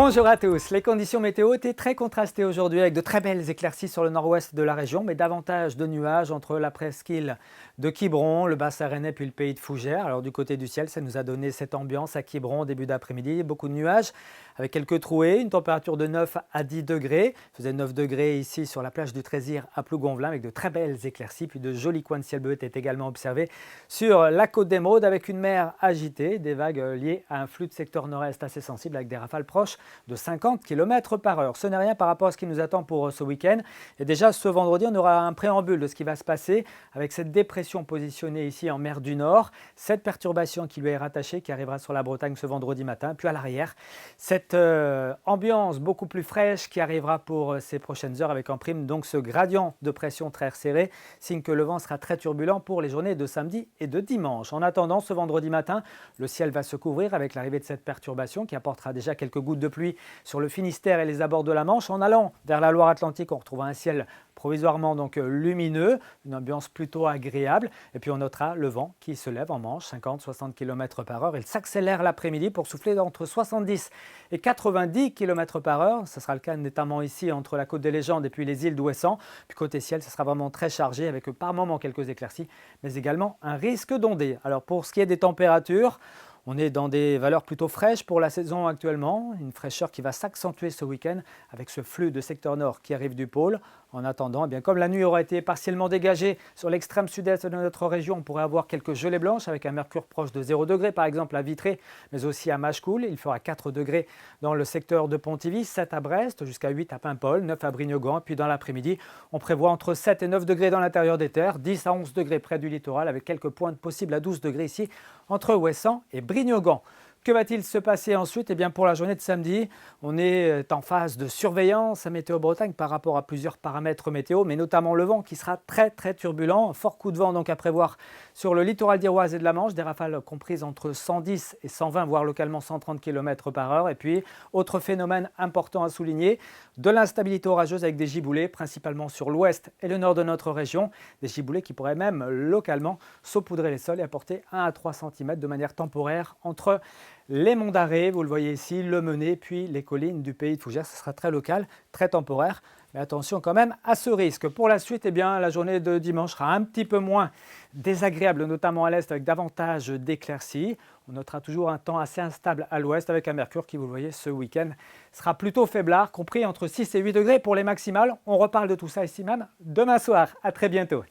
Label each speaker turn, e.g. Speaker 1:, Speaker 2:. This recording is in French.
Speaker 1: Bonjour à tous. Les conditions météo étaient très contrastées aujourd'hui avec de très belles éclaircies sur le nord-ouest de la région, mais davantage de nuages entre la presqu'île de Quiberon, le bassin rennais puis le pays de Fougères. Alors du côté du ciel, ça nous a donné cette ambiance à Quiberon début d'après-midi. Beaucoup de nuages avec quelques trouées, une température de 9 à 10 degrés. Il faisait 9 degrés ici sur la plage du Trézire à Plougonvelin avec de très belles éclaircies. Puis de jolis coins de ciel bleu étaient également observés sur la côte d'Émeraude avec une mer agitée, des vagues liées à un flux de secteur nord-est assez sensible avec des rafales proches de 50 km/h. Ce n'est rien par rapport à ce qui nous attend pour ce week-end. Et déjà ce vendredi, on aura un préambule de ce qui va se passer avec cette dépression positionnée ici en mer du Nord, cette perturbation qui lui est rattachée, qui arrivera sur la Bretagne ce vendredi matin. Puis à l'arrière, cette ambiance beaucoup plus fraîche qui arrivera pour ces prochaines heures avec en prime donc ce gradient de pression très resserré, signe que le vent sera très turbulent pour les journées de samedi et de dimanche. En attendant, ce vendredi matin, le ciel va se couvrir avec l'arrivée de cette perturbation qui apportera déjà quelques gouttes de pluie sur le Finistère et les abords de la Manche. En allant vers la Loire-Atlantique, on retrouvera un ciel provisoirement donc lumineux, une ambiance plutôt agréable. Et puis on notera le vent qui se lève en Manche, 50-60 km/h. Il s'accélère l'après-midi pour souffler entre 70 et 90 km/h. Ce sera le cas notamment ici entre la côte des Légendes et puis les îles d'Ouessant. Puis côté ciel, ce sera vraiment très chargé avec par moments quelques éclaircies, mais également un risque d'ondée. Alors pour ce qui est des températures, on est dans des valeurs plutôt fraîches pour la saison actuellement, une fraîcheur qui va s'accentuer ce week-end avec ce flux de secteur nord qui arrive du pôle. En attendant, eh bien, comme la nuit aura été partiellement dégagée sur l'extrême sud-est de notre région, on pourrait avoir quelques gelées blanches avec un mercure proche de 0 degré par exemple à Vitré, mais aussi à Machecoul. Il fera 4 degrés dans le secteur de Pontivy, 7 à Brest, jusqu'à 8 à Paimpol, 9 à Brignogan. Puis dans l'après-midi, on prévoit entre 7 et 9 degrés dans l'intérieur des terres, 10 à 11 degrés près du littoral avec quelques pointes possibles à 12 degrés ici entre Ouessant et Brignogan. Que va-t-il se passer ensuite? Eh bien pour la journée de samedi, on est en phase de surveillance à Météo Bretagne par rapport à plusieurs paramètres météo, mais notamment le vent qui sera très turbulent. Un fort coup de vent donc à prévoir sur le littoral d'Iroise et de la Manche, des rafales comprises entre 110 et 120, voire localement 130 km/h. Et puis, autre phénomène important à souligner, de l'instabilité orageuse avec des giboulées, principalement sur l'ouest et le nord de notre région. Des giboulées qui pourraient même localement saupoudrer les sols et apporter 1 à 3 cm de manière temporaire entre les monts d'Arrée, vous le voyez ici, le Mené, puis les collines du pays de Fougères. Ce sera très local, très temporaire. Mais attention quand même à ce risque. Pour la suite, eh bien, la journée de dimanche sera un petit peu moins désagréable, notamment à l'est avec davantage d'éclaircies. On notera toujours un temps assez instable à l'ouest avec un mercure qui, vous le voyez, ce week-end sera plutôt faiblard, compris entre 6 et 8 degrés pour les maximales. On reparle de tout ça ici même demain soir. À très bientôt.